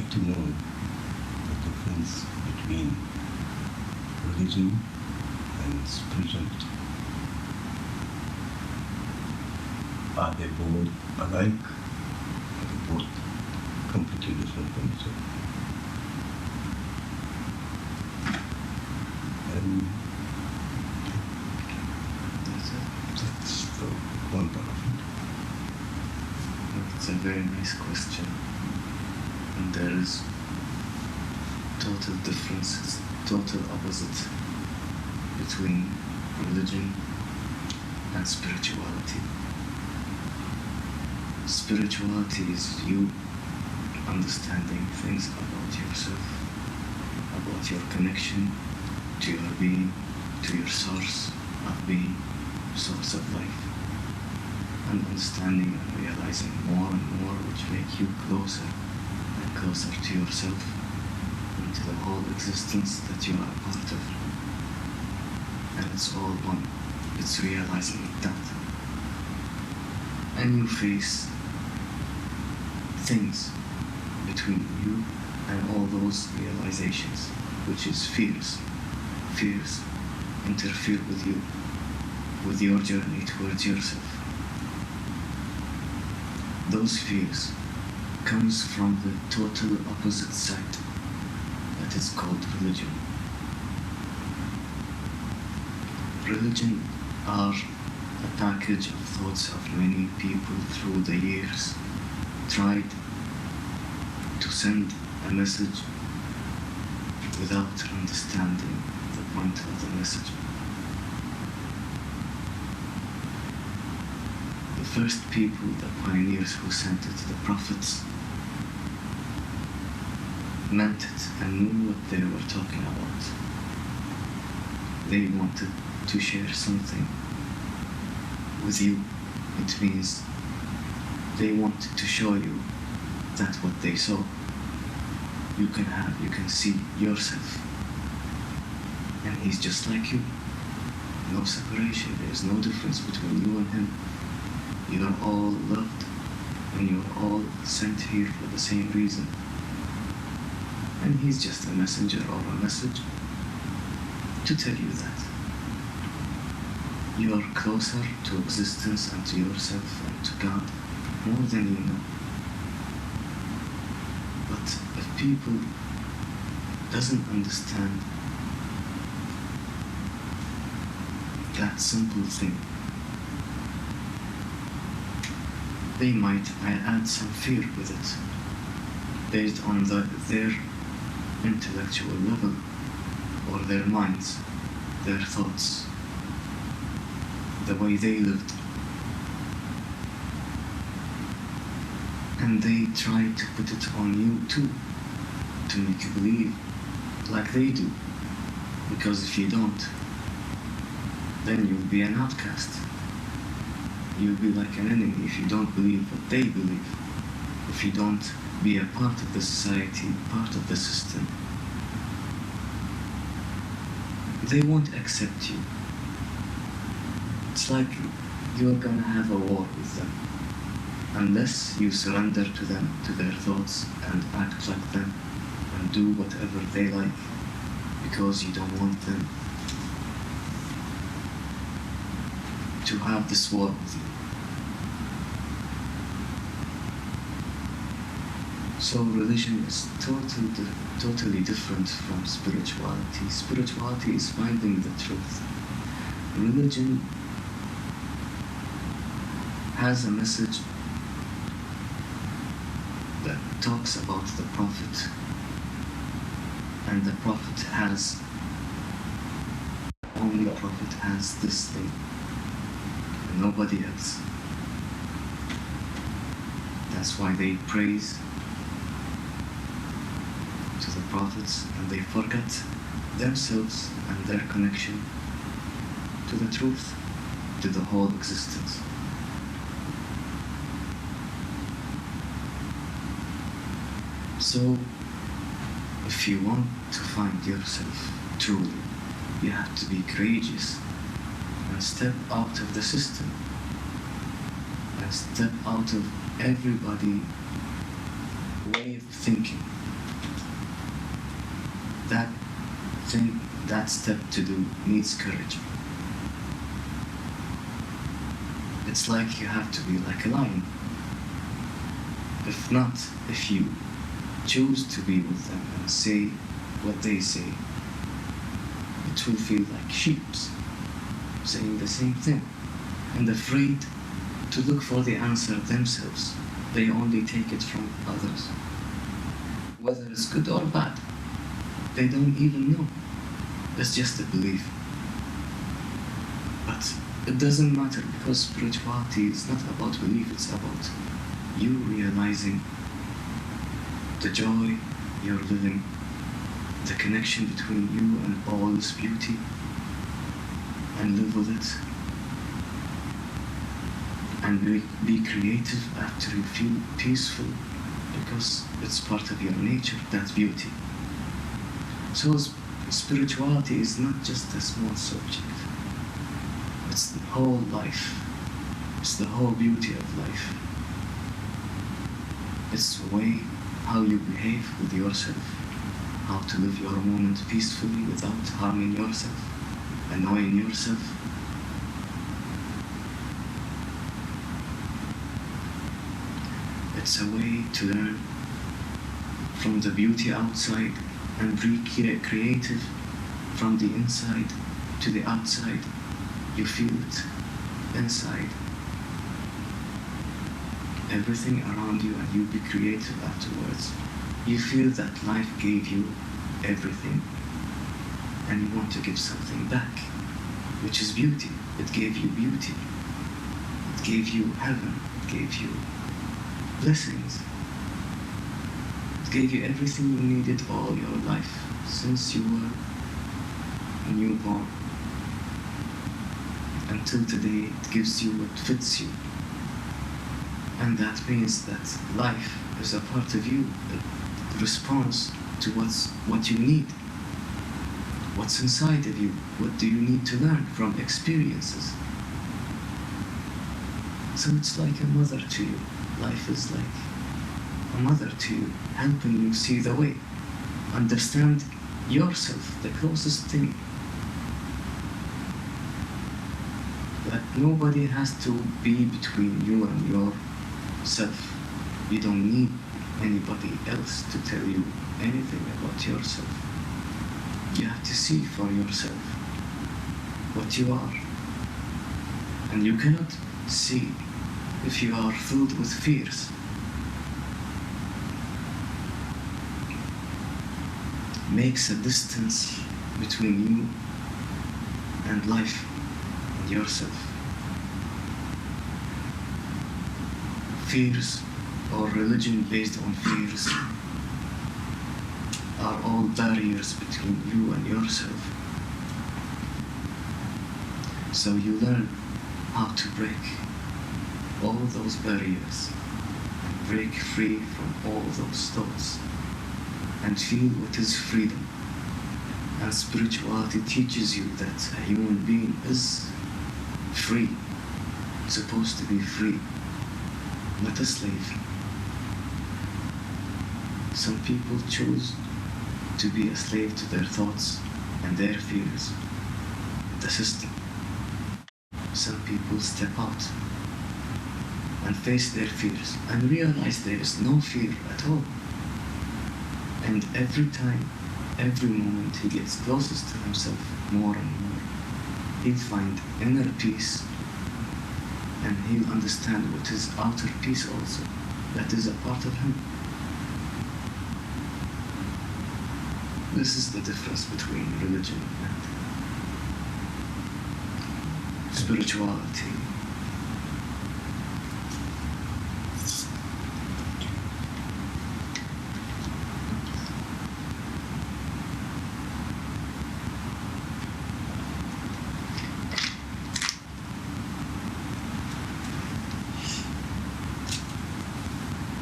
to know the difference between religion and spirituality. Are they both alike? Are they both completely different from each other? And that's the one part of it. It's a very nice question. And there is total differences, total opposite between religion and spirituality. Spirituality is you understanding things about yourself, about your connection to your being, to your source of being, source of life, and understanding and realizing more and more, which make you closer and closer to yourself and to the whole existence that you are a part of. And it's all one. It's realizing that. And you face things between you and all those realizations, which is fears. Fears interfere with you, with your journey towards yourself. Those fears comes from the total opposite side that is called religion. Religion are a package of thoughts of many people through the years tried to send a message without understanding the point of the message. The first people, the pioneers who sent it, the prophets, meant it and knew what they were talking about. They wanted to share something with you. It means they wanted to show you that what they saw you can see yourself. And he's just like you. No separation, there's no difference between you and him. You are all loved and you are all sent here for the same reason. And he's just a messenger or a message to tell you that you are closer to existence and to yourself and to God more than you know. But if people doesn't understand that simple thing, they might add some fear with it based on their intellectual level or their minds, their thoughts, the way they lived. And they try to put it on you too, to make you believe like they do. Because if you don't, then you'll be an outcast. You'll be like an enemy if you don't believe what they believe. If you don't be a part of the society, part of the system, they won't accept you. It's like you're gonna have a war with them. Unless you surrender to them, to their thoughts, and act like them, and do whatever they like, because you don't want them to have this war with you. So religion is totally different from spirituality. Spirituality is finding the truth. Religion has a message that talks about the Prophet, and the Prophet has, only the Prophet has this thing, and nobody else. That's why they praise to the Prophets and they forget themselves and their connection to the truth, to the whole existence. So, if you want to find yourself truly, you have to be courageous and step out of the system and step out of everybody's way of thinking that thing, that step to do needs courage. It's like you have to be like a lion. If not, if you choose to be with them and say what they say, it will feel like sheep saying the same thing and afraid to look for the answer themselves. They only take it from others. Whether it's good or bad, they don't even know. It's just a belief. But it doesn't matter, because spirituality is not about belief, it's about you realizing the joy you're living, the connection between you and all this beauty, and live with it. And be creative after you feel peaceful, because it's part of your nature, that beauty. So spirituality is not just a small subject. It's the whole life. It's the whole beauty of life. It's the way how you behave with yourself, how to live your moment peacefully without harming yourself, annoying yourself. It's a way to learn from the beauty outside and be creative from the inside to the outside. You feel it inside, everything around you, and you be creative afterwards. You feel that life gave you everything, and you want to give something back, which is beauty. It gave you beauty. It gave you heaven. It gave you blessings. It gave you everything you needed all your life, since you were a newborn. Until today, it gives you what fits you. And that means that life is a part of you. It responds to what you need. What's inside of you? What do you need to learn from experiences? So it's like a mother to you. Life is like a mother to you, helping you see the way. Understand yourself, the closest thing. That nobody has to be between you and yourself. You don't need anybody else to tell you anything about yourself. You have to see for yourself what you are. And you cannot see if you are filled with fears. Makes a distance between you and life and yourself. Fears or religion based on fears are all barriers between you and yourself. So you learn how to break all those barriers and break free from all those thoughts and feel what is freedom. And spirituality teaches you that a human being is free, supposed to be free, not a slave. Some people choose to be a slave to their thoughts and their fears, the system. Some people step out and face their fears and realize there is no fear at all. And every time, every moment he gets closest to himself more and more, he'll find inner peace, and he'll understand what is outer peace also, that is a part of him. This is the difference between religion and spirituality.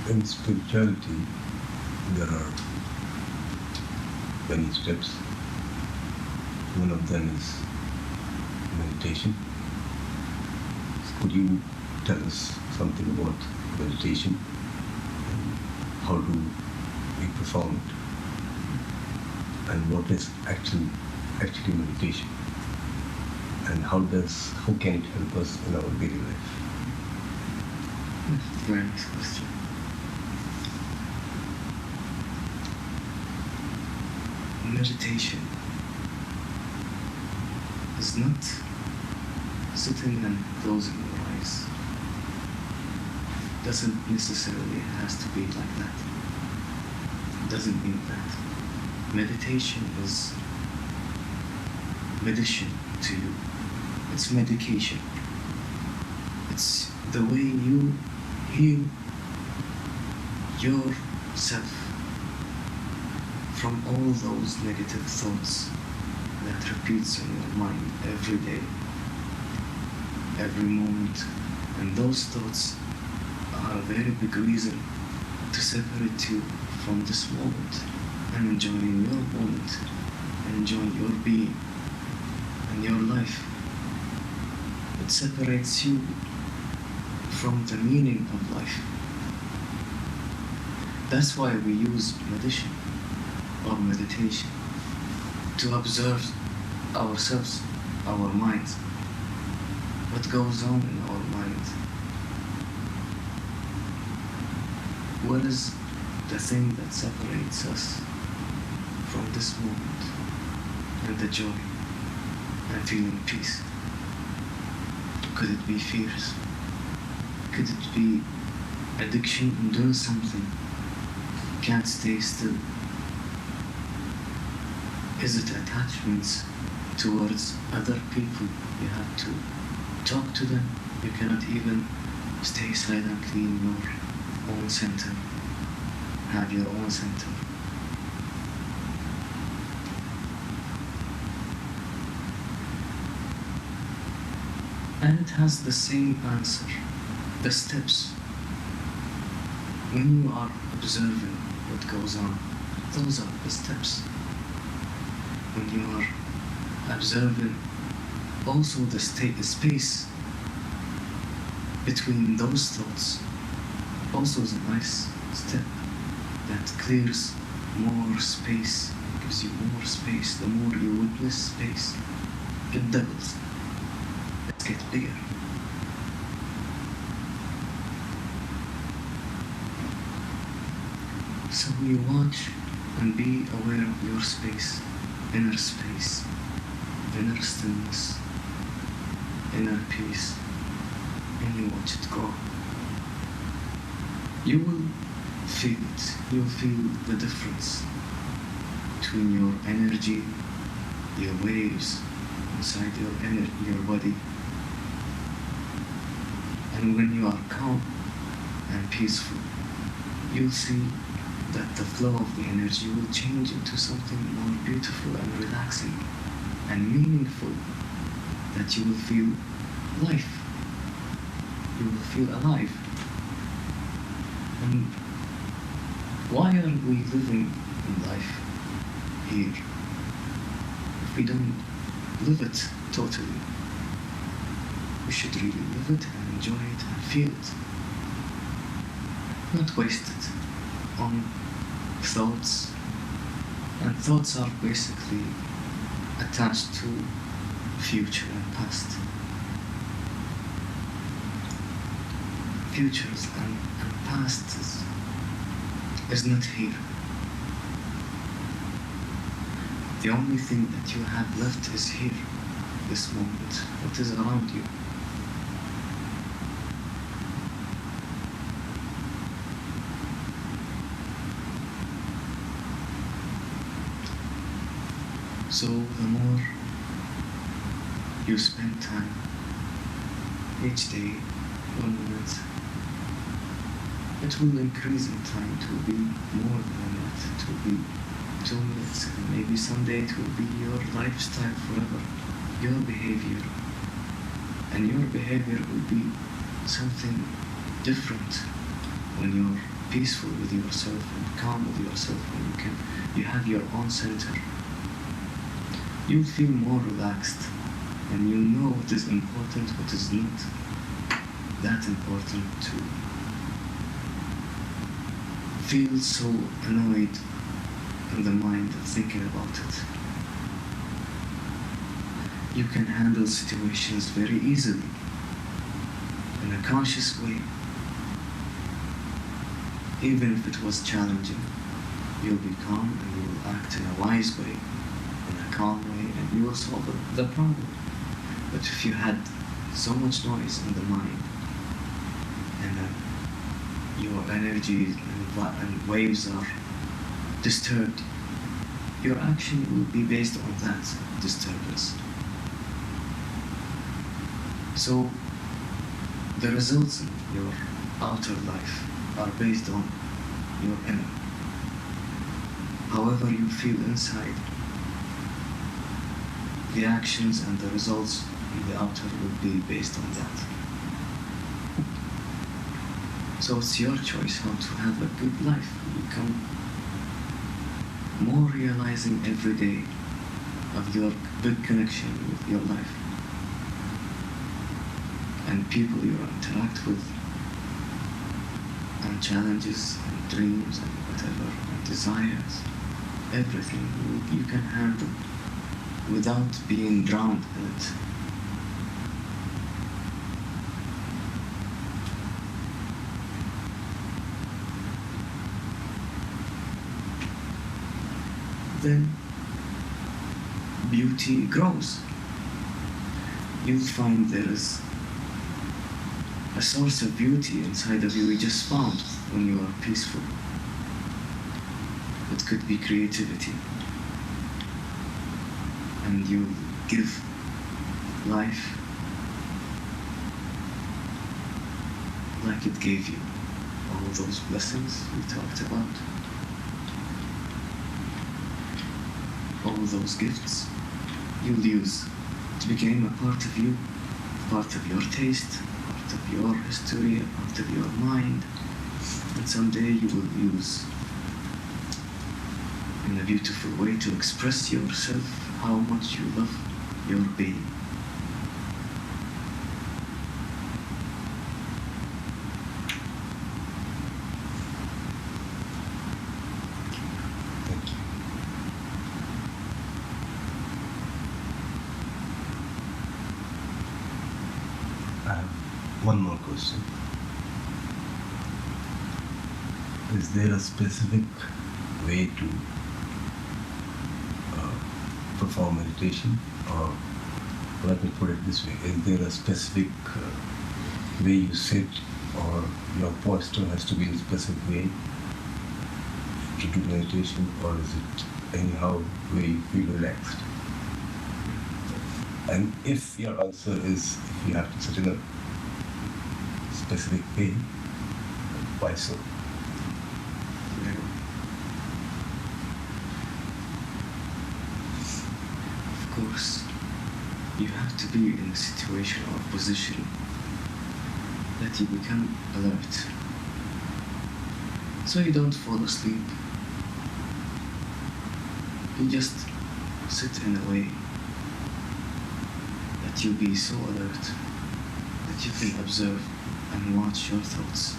In spirituality, there are many steps. One of them is meditation. Could you tell us something about meditation and how do we perform it? and what is actually meditation, and how can it help us in our daily life? Very nice question. Meditation is not sitting and closing your eyes. Doesn't necessarily has to be like that. Doesn't mean that. Meditation is medicine to you. It's medication. It's the way you heal yourself from all those negative thoughts that repeats in your mind every day, every moment. And those thoughts are a very big reason to separate you from this moment and enjoying your moment and enjoying your being and your life. It separates you from the meaning of life. That's why we use meditation or meditation to observe ourselves, our minds, what goes on in our mind. What is the thing that separates us from this moment and the joy and feeling peace? Could it be fears? Could it be addiction in doing something? Can't stay still? Is it attachments towards other people? You have to talk to them. You cannot even stay silently in your own center. Have your own center. And it has the same answer. The steps. When you are observing what goes on, those are the steps. When you are observing also the space between those thoughts, also is a nice step that clears more space, gives you more space. The more you witness space, it doubles. It gets bigger. So you watch and be aware of your space, inner stillness, inner peace, and you watch it go. You will feel it. You'll feel the difference between your energy, your waves inside your body, and when you are calm and peaceful, you'll see that the flow of the energy will change into something more beautiful and relaxing and meaningful, that you will feel life. You will feel alive. And why are we living in life here if we don't live it totally? We should really live it and enjoy it and feel it. Not waste it on thoughts. And thoughts are basically attached to future and past. Futures and past is not here. The only thing that you have left is here, this moment, what is around you. So the more you spend time each day, 1 minute, it will increase in time. It will be more than a minute. It will be 2 minutes. And maybe someday it will be your lifestyle forever, your behavior. And your behavior will be something different when you're peaceful with yourself and calm with yourself, when you have your own center. You'll feel more relaxed, and you'll know what is important, what is not that important to feel so annoyed in the mind and thinking about it. You can handle situations very easily in a conscious way. Even if it was challenging, you'll be calm and you will act in a wise way, in a calm way, and you will solve the problem. But if you had so much noise in the mind, and your energy and waves are disturbed, your action will be based on that disturbance. So the results in your outer life are based on your inner. However you feel inside, the actions and the results in the outer will be based on that. So it's your choice how to have a good life, become more realizing every day of your big connection with your life and people you interact with, and challenges and dreams and whatever, and desires, everything you can handle without being drowned in it. Then beauty grows. You'll find there is a source of beauty inside of you just found when you are peaceful. It could be creativity, and you give life like it gave you all those blessings we talked about, all those gifts you'll use. It became a part of you, part of your taste, part of your history, a part of your mind, and someday you will use in a beautiful way to express yourself, how much you love your being. Thank you. I have one more question. Is there a specific way to perform meditation, or let me put it this way, is there a specific way you sit, or your posture has to be in a specific way to do meditation, or is it anyhow where you feel relaxed? And if your answer is if you have to sit in a specific way, why so? Of course, you have to be in a situation or position that you become alert, so you don't fall asleep. You just sit in a way that you be so alert that you can observe and watch your thoughts.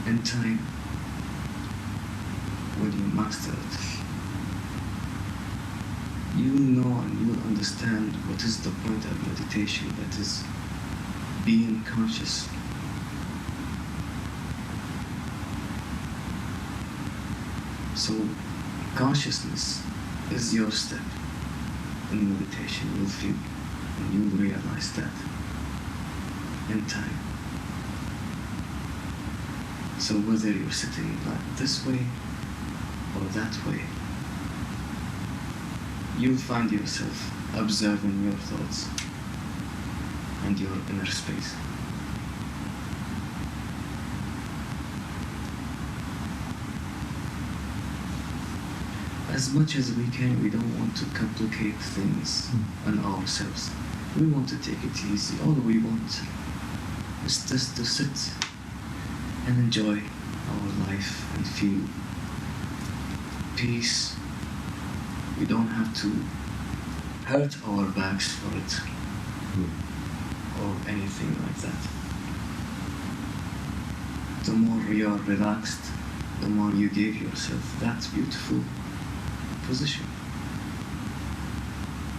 In time, when you master it, you will know and you will understand what is the point of meditation, that is being conscious. So consciousness is your step in meditation. You'll feel and you'll realize that in time. So whether you're sitting like this way or that way, you'll find yourself observing your thoughts and your inner space. As much as we can, we don't want to complicate things on ourselves. We want to take it easy. All we want is just to sit and enjoy our life and feel peace. We don't have to hurt our backs for it or anything like that. the more you are relaxed, the more you give yourself that beautiful position.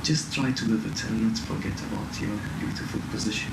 Just try to live it and not forget about your beautiful position.